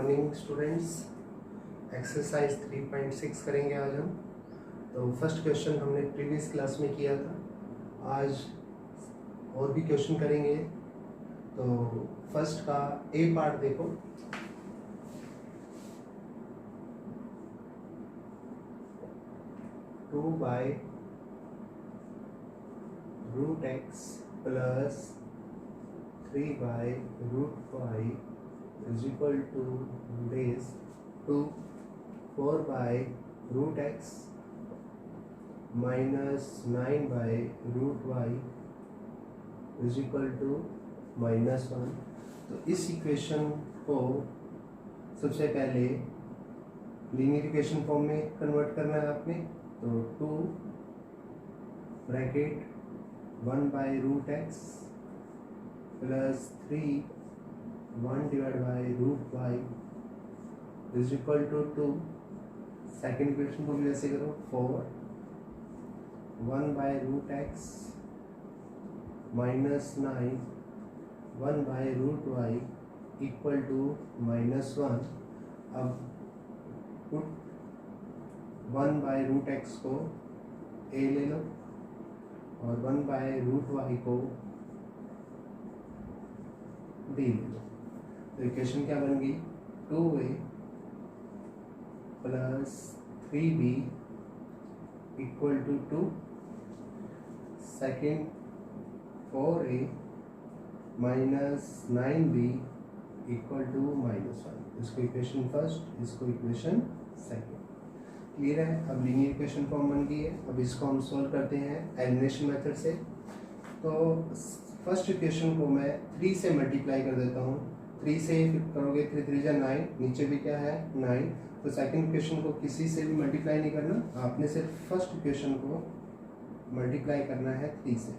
Morning students. Exercise 3.6 करेंगे आज हम। तो फर्स्ट क्वेश्चन हमने प्रीवियस क्लास में किया था, आज और भी क्वेश्चन करेंगे। तो फर्स्ट का ए पार्ट देखो। Two by root X plus 3 by root Y is equal to raise to 4 by root x minus 9 by root y is equal to -1। तो इस इक्वेशन को सबसे पहले लीनियर इक्वेशन फॉर्म में कन्वर्ट करना है आपने। तो 2 bracket 1 by root x plus 3 1 divided by root y is equal to 2। Second equation को भी वैसे करो। 4 1 by root x minus 9 1 by root y equal to -1। अब पुट 1 by root x को a ले लो और 1 by root y को d ले लो। तो इक्वेशन क्या बन गई? 2a plus 3b equal to 2। Second 4a minus 9b equal to -1। इसको इक्वेशन फर्स्ट, इसको इक्वेशन सेकेंड। क्लियर है? अब लीनियर इक्वेशन फॉर्म बन गई है। अब इसको हम सॉल्व करते हैं एलिमिनेशन मेथड से। तो फर्स्ट इक्वेशन को मैं 3 से मल्टीप्लाई कर देता हूँ। 3 से करोगे 3 3 9, नीचे भी क्या है 9। तो सेकंड इक्वेशन को किसी से भी मल्टीप्लाई नहीं करना, आपने सिर्फ फर्स्ट इक्वेशन को मल्टीप्लाई करना है 3 से।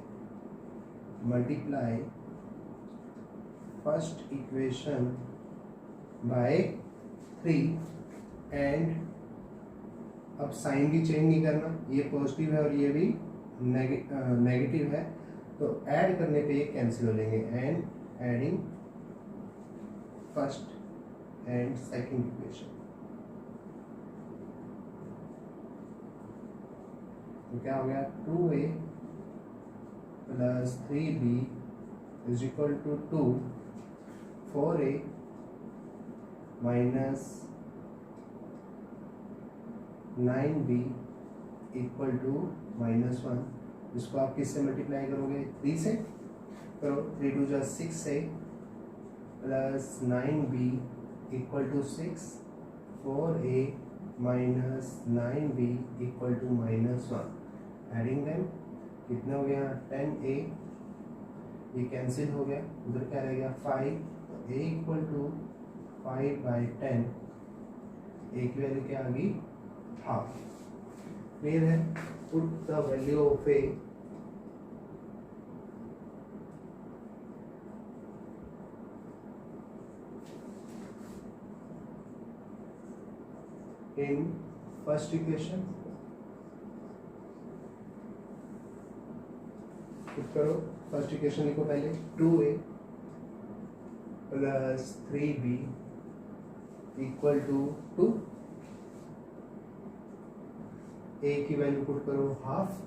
Multiply first equation by 3 and अब साइन भी चेंज नहीं करना, ये पॉजिटिव है और ये भी नेगेटिव है। तो ऐड करने पे ये कैंसिल हो जाएंगे। And adding first and second equation. तो क्या हो गया? 2a plus 3b is equal to 2। 4a minus 9b equal to -1। इसको आप किससे मल्टीप्लाई करोगे? 3 से करो। 3 2 6 है plus 9b equal to 6। 4a minus 9b equal to -1। Adding them कितना हो गया? 10a, ये कैंसिल हो गया, उधर क्या रह गया 5। तो a equal to 5 by 10, a की वैल्यू क्या आ गई? हाफ। क्लियर है? Put the value of a in first equation। Put करो। फर्स्ट इक्वेशन लिखो पहले। 2a plus 3b equal to 2। a की वैल्यू पुट करो half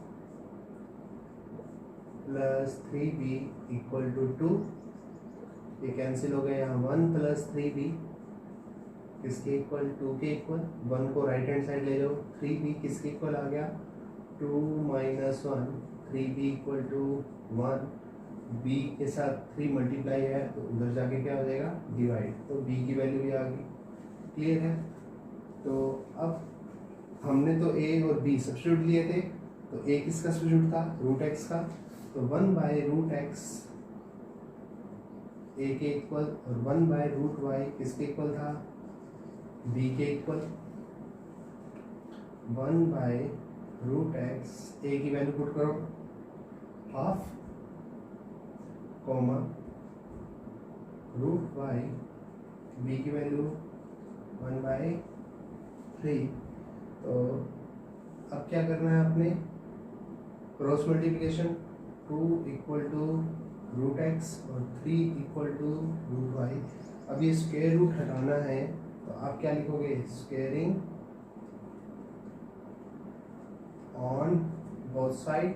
plus 3b equal to 2। ये कैंसिल हो गया। यहाँ 1 प्लस 3b किसके इक्वल? 2 के इक्वल। 1 को राइट हैंड साइड ले जाओ। 3b किसके इक्वल आ गया? 2 minus 1। 3b equal to 1। b के साथ 3 मल्टीप्लाई है तो उधर जाके क्या हो जाएगा? डिवाइड। तो b की वैल्यू भी आ गई। क्लियर है? तो अब हमने तो a और b सब्स्टिट्यूट लिए थे। तो a किसका सब्स्टिट्यूट था? रूट x का। तो 1 बाय रूट x a के इक्वल और 1 बाय रूट y किसके इक्वल था? b के equal. 1 by root x a की वैल्यू पुट करो half comma root y b की वैल्यू 1 बाय 3। तो अब क्या करना है आपने? Cross multiplication. 2 equal to root X और 3 इक्वल टू रूट वाई। अब ये स्क्वायर रूट हटाना है तो आप क्या लिखोगे, स्क्वायरिंग ऑन बोथ साइड,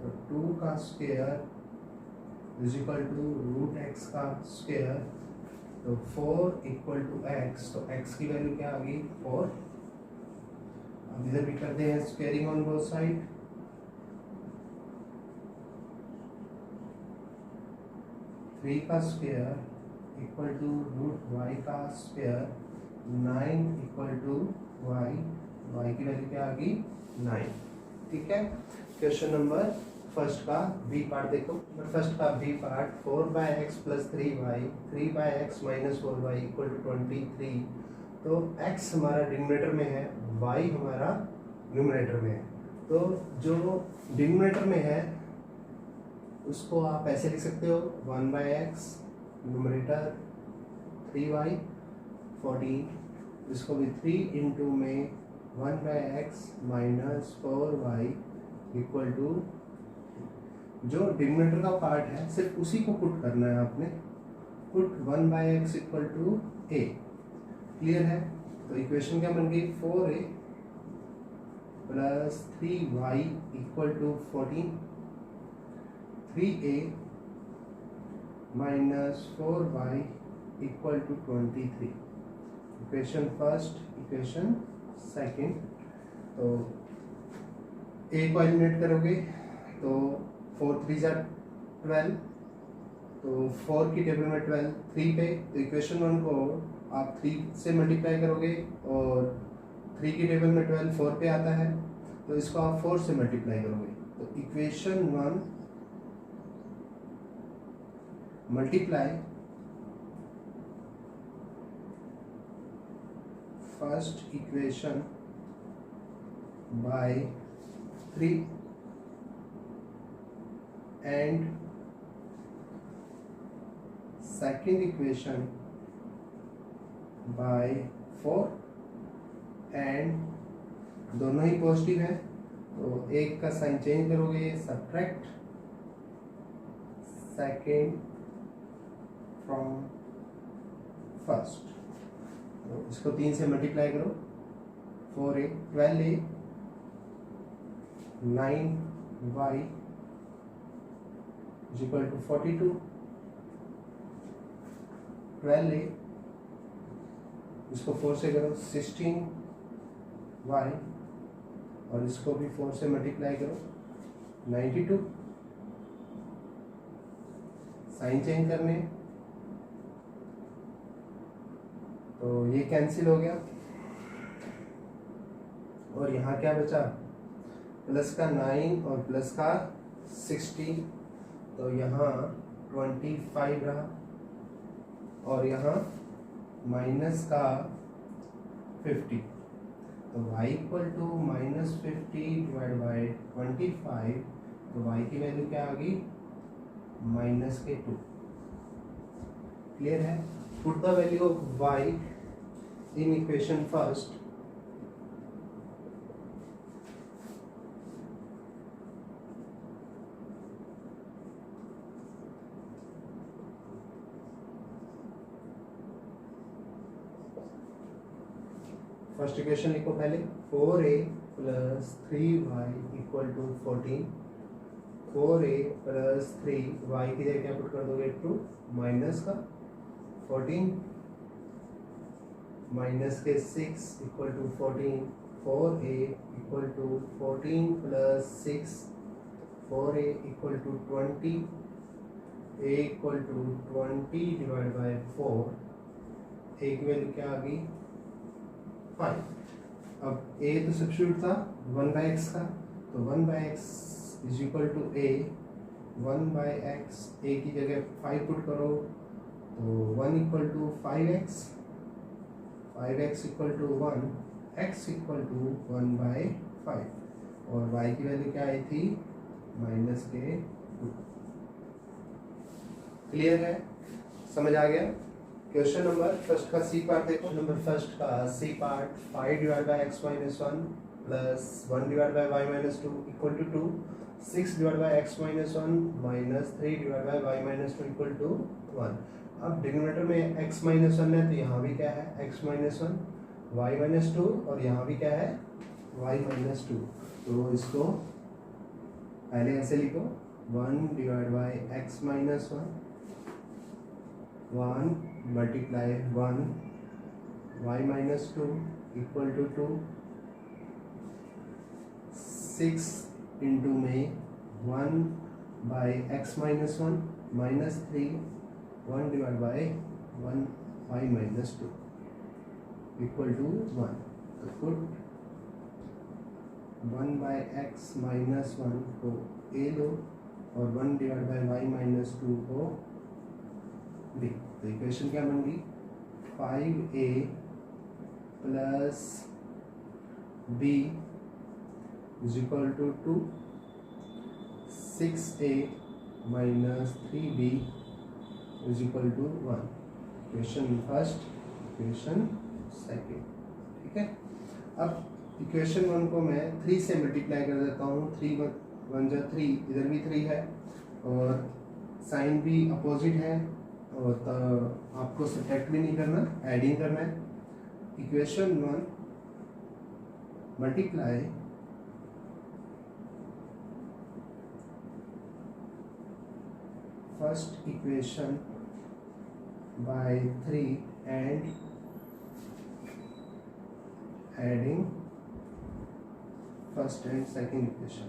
तो 2 का square is equal to root X का स्क्वायर, तो 4 इक्वल टू एक्स, तो एक्स की वैल्यू क्या आ गई 4। अब इधर भी करते हैं स्क्वायरिंग ऑन बोथ साइड, 3 का square equal to root Y का square, 9 equal to Y, Y की वैल्यू क्या आ गई 9। ठीक है, क्वेश्चन नंबर फर्स्ट का बी पार्ट देखो। फर्स्ट का B part 4/x plus 3y 3/x minus 4y equal to 23। तो x हमारा डिनोमिनेटर में है, y हमारा न्यूमरेटर में है। तो जो डिनोमिनेटर में है उसको आप ऐसे लिख सकते हो 1/x न्यूमरेटर 3y 14, इसको भी 3 इंटू में 1/x minus 4y equal to, जो डिनोमिनेटर का पार्ट है सिर्फ उसी को पुट करना है आपने, put 1/x equal to a। Clear है, तो इक्वेशन क्या बन गई 4a plus 3y equal to 14, 3a minus 4y equal to 23। Equation first, equation second. तो a को एलिमिनेट करोगे तो 4 3 जा 12, तो 4 की टेबल में 12 3 पे, तो इक्वेशन 1 को आप 3 से मल्टीप्लाई करोगे और 3 की टेबल में 12 4 पे आता है, तो इसको आप 4 से मल्टीप्लाई करोगे, तो equation 1 multiply first equation by 3 and second equation by 4, and दोनों ही पॉजिटिव है तो एक का साइन चेंज करोगे, सब्ट्रैक्ट सेकेंड फ्रॉम फर्स्ट, तो इसको 3 से मल्टीप्लाई करो, 4a 12a 9y is equal to 42, 12a इसको 4 से करो 16y, और इसको भी 4 से मल्टीप्लाई करो 92, साइन चेंज करने तो ये कैंसिल हो गया, और यहाँ क्या बचा, प्लस का 9 और प्लस का 16, तो यहाँ 25 रहा, और यहाँ माइनस का 50, तो y equal to minus 50 divide by 25, तो y की वैल्यू क्या आ गई माइनस के 2। क्लियर है, put the value of y in equation first, first equation लिखो पहले, 4a plus 3y equal to 14, 4a plus 3y की जगह क्या पुट कर दोगे 2, माइनस का 14 माइनस के 6 equal to 14, 4a equal to 14 plus 6, 4a equal to 20, a equal to 20 divide by 4, a की वैल्यू क्या आ गई 5। अब a तो सब्स्टिट्यूट था 1/x का, तो 1/x is equal to a, 1/x a की जगह 5 पुट करो, तो 1 equal to 5x, 5x equal to 1, x equal to 1/5, और y की वैल्यू क्या आई थी माइनस के 2। क्लियर है, समझ आ गया। क्वेश्चन नंबर फर्स्ट का सी पार्ट देखो, नंबर फर्स्ट का C part 5 divide by x minus 1 plus 1 divide by y minus 2 equal to 2, 6 divide by x minus one minus 3 divide by y minus two equal to 1। अब denominator में x minus one है तो यहाँ भी क्या है x minus one, y minus two, और यहाँ भी क्या है y माइनस टू। तो इसको पहले ऐसे लिखो 1 divide by x minus one, 1 multiply 1 y minus two equal to 2, 6 into में 1 by x minus one minus 3 1 divide by 1 y minus two equal to 1। तो put 1 by x minus one को a लो और 1 divide by y minus two को b. तो equation क्या बन गई 5a plus b is equal to 2, 6a minus 3b is equal to 1। Equation first, equation second, ठीक है। अब इक्वेशन 1 को मैं 3 से मल्टीप्लाई कर देता हूँ। 3 1 जा 3, इधर भी 3 है और साइन भी अपोजिट है, और आपको सब्ट्रैक्ट भी नहीं करना, एडिंग करना है। Equation 1 multiply first equation by 3 and adding first and second equation.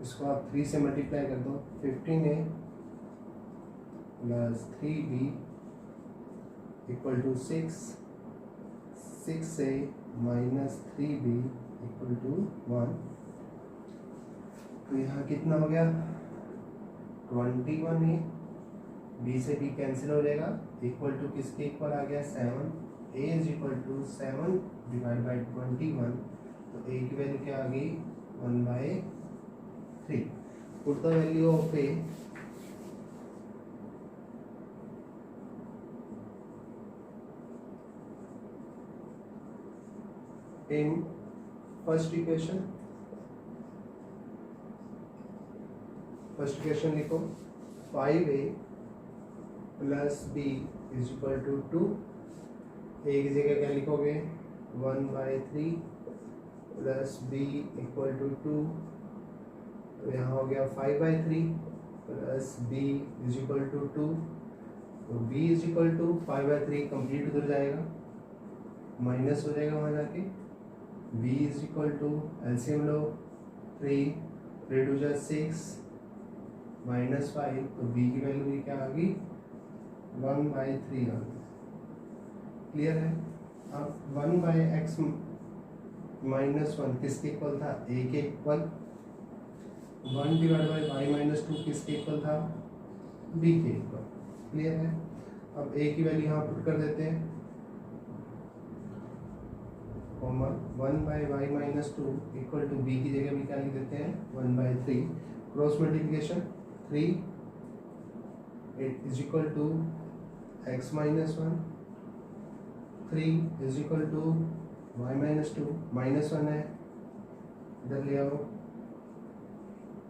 इसको आप 3 से मल्टीप्लाई कर दो, 15a plus 3b equal to 6, 6a minus 3b equal to 1। तो यहाँ कितना हो गया 21a, b से b कैंसिल हो जाएगा, इक्वल टू किसके इक्वल आ गया 7, a is equal to 7 divide by 21। तो a की वैल्यू क्या आ गई 1/3। Put the value of a in first equation. First equation लिखो 5a plus b is equal to 2। a की जगह क्या लिखोगे 1/3 प्लस b इक्वल टू 2। तो यहाँ हो गया 5/3 plus b is equal to 2। तो b is equal to 5/3 complete उधर जाएगा, माइनस हो जाएगा वहाँ जाके। b is equal to LCM लो 3 2 जा 6 माइनस 5। तो b की वैल्यू भी क्या आ गई 1/3 आ गई। क्लियर है। अब 1/x माइनस 1 किसके इक्वल था a के equal, 1 divide by y minus 2 किसके इक्वल था b के इक्वल। क्लियर है। अब a की वैल्यू यहाँ पुट कर देते हैं, 1 by y minus 2 equal to b की जगह भी क्या लिख देते हैं 1/3। Cross multiplication 3 is equal to x minus 1, 3 is equal to y minus 2, minus 1 है इधर ले आओ,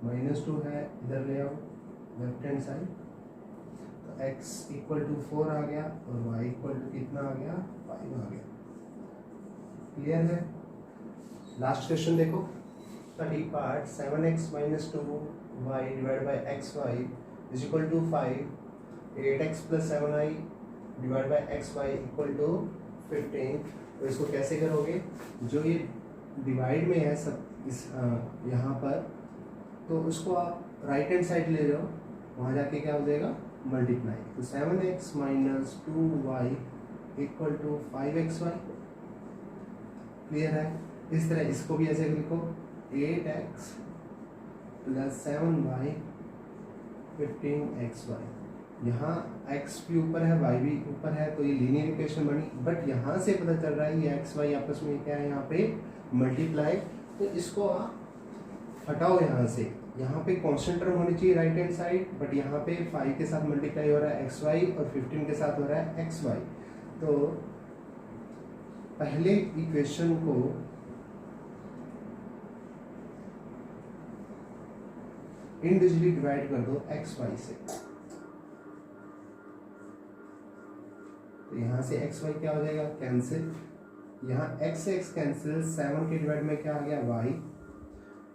माइनस 2 है इधर ले आओ लेफ्ट हैंड साइड। तो x इक्वल टू 4 आ गया और y इक्वल टू कितना आ गया 5 आ गया। क्लियर है। लास्ट क्वेश्चन देखो, study part 7x minus 2y divide by xy is equal to 5, 8x plus 7y divide by xy equal to 15। तो इसको कैसे करोगे, जो ये डिवाइड में है सब इस यहाँ पर, तो उसको आप राइट हैंड साइड ले जाओ, वहाँ जाके क्या हो जाएगा मल्टीप्लाई। तो 7x minus 2y equal to 5xy। Clear है। इस तरह इसको भी ऐसे लिखो 8x प्लस 7y 15xy। यहाँ x भी ऊपर है y भी ऊपर है, तो ये लीनियर इक्वेशन बनी। बट यहाँ से पता चल रहा है ये x y आपस में क्या है यहाँ पे मल्टीप्लाई। तो इसको आप हटाओ यहाँ से, यहाँ पे कांस्टेंट टर्म होनी चाहिए राइट हैंड साइड, बट यहाँ पे 5 के साथ मल्टीप्लाई हो रहा है xy और 15 के साथ हो रहा है xy। तो पहले इक्वेशन को इंडिविजुअली डिवाइड कर दो एक्स वाई से, तो यहाँ से एक्स वाई क्या हो जाएगा, कैंसिल। यहाँ एक्स से एक्स कैंसिल, 7 के डिवाइड में क्या आ गया वाई,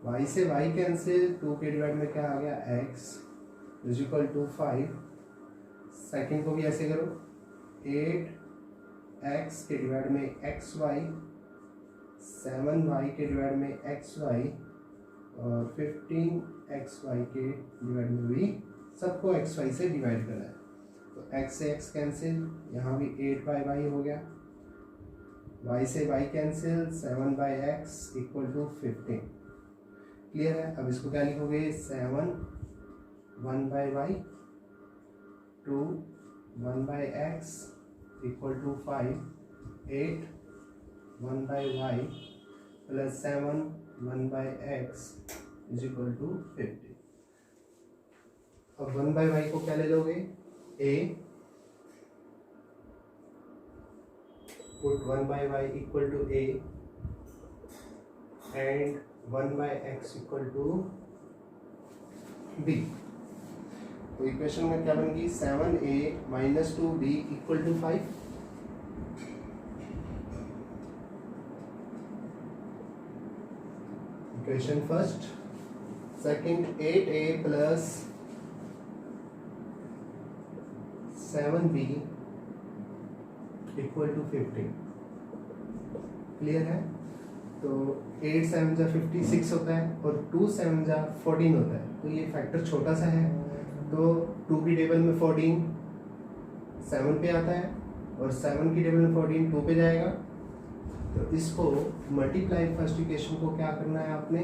वाई से वाई कैंसिल, 2 के डिवाइड में क्या आ गया x is equal to 5। Second को भी ऐसे करो, 8 एक्स के डिवाइड में एक्स वाई, 7 वाई के डिवाइड में एक्स वाई और 15 एक्स वाई के डिवाइड में भी सबको एक्स वाई से डिवाइड करना है। तो एक्स से एक्स कैंसिल, यहाँ भी 8 बाई वाई हो गया, वाई से y cancel, 7 by x equal to 15। Clear है। अब इसको क्या लिखोगे, 7 1 by y 2 1 by x equal to 5, 8 1 by y plus 7 1 by x is equal to 50। अब 1 बाई वाई को क्या ले लोगे, a, put 1 by y equal to a and 1 by x equal to b। तो इक्वेशन में क्या बनेगी, 7a minus 2b equal to 5। Equation first. Second, 8a plus 7b equal to 15। Clear है। तो 8 7 जा 56 होता है और 2 7 जा 14 होता है, तो ये फैक्टर छोटा सा है, तो 2 की टेबल में 14 7 पे आता है और 7 की टेबल में 14 2 पे जाएगा। तो इसको मल्टीप्लाई फर्स्ट इक्वेशन को क्या करना है आपने,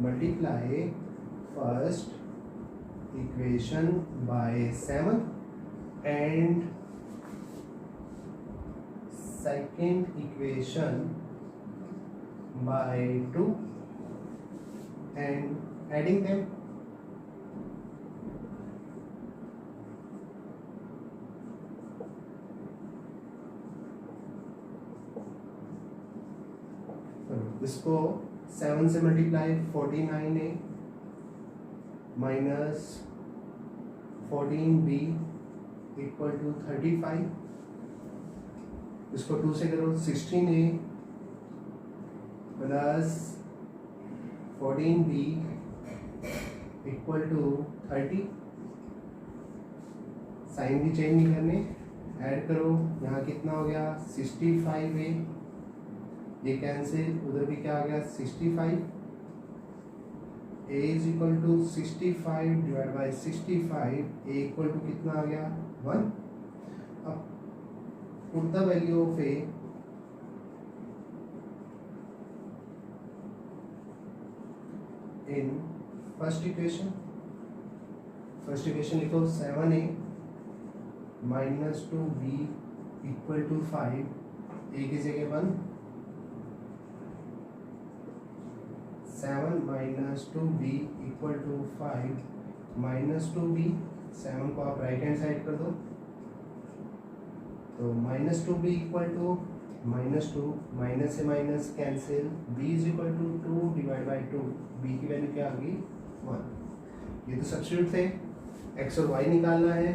multiply first equation bye 7 and second equation by 2 and adding them। इसको 7 से multiply, 49a minus 14b equal to 35। इसको 2 से करो, 16a plus 14b equal to 30। Sign भी चेंज नहीं करने, ऐड करो, यहाँ कितना हो गया 65a, ये कैंसिल, उधर भी क्या आ गया 65। a is equal to 65 divide by 65, a equal to कितना आ गया 1। अब put the value of a in first equation। First equation लिखो, 7a minus 2b equal to 5, a की जगह 1, 7 minus 2b equal to 5 minus 2b, 7 को आप right hand side कर दो, तो minus 2b equal to -2, minus से minus cancel, b is equal to 2 divide by 2, b की वैल्यू क्या आ गई 1। ये तो सब्स्टिट्यूट थे, x और y निकालना है,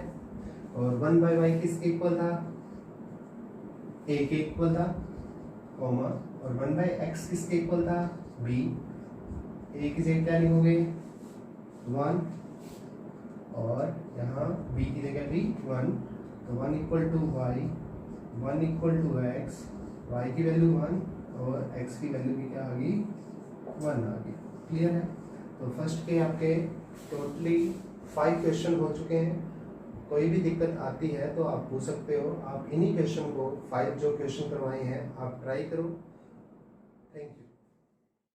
और 1 बाई वाई किसके इक्वल था, a के इक्वल था, कॉमा, और 1 बाई एक्स किसके इक्वल था, b। a की जगह क्या लिखोगे 1 और यहाँ b की जगह भी 1, तो 1 equal to y, 1 equal to x, y की वैल्यू 1 और एक्स की वैल्यू भी क्या आ गई 1 आ गई। क्लियर है। तो फर्स्ट के आपके टोटली 5 क्वेश्चन हो चुके हैं। कोई भी दिक्कत आती है तो आप पूछ सकते हो, आप इन्हीं क्वेश्चन को 5 जो क्वेश्चन करवाए हैं आप ट्राई करो। Thank you.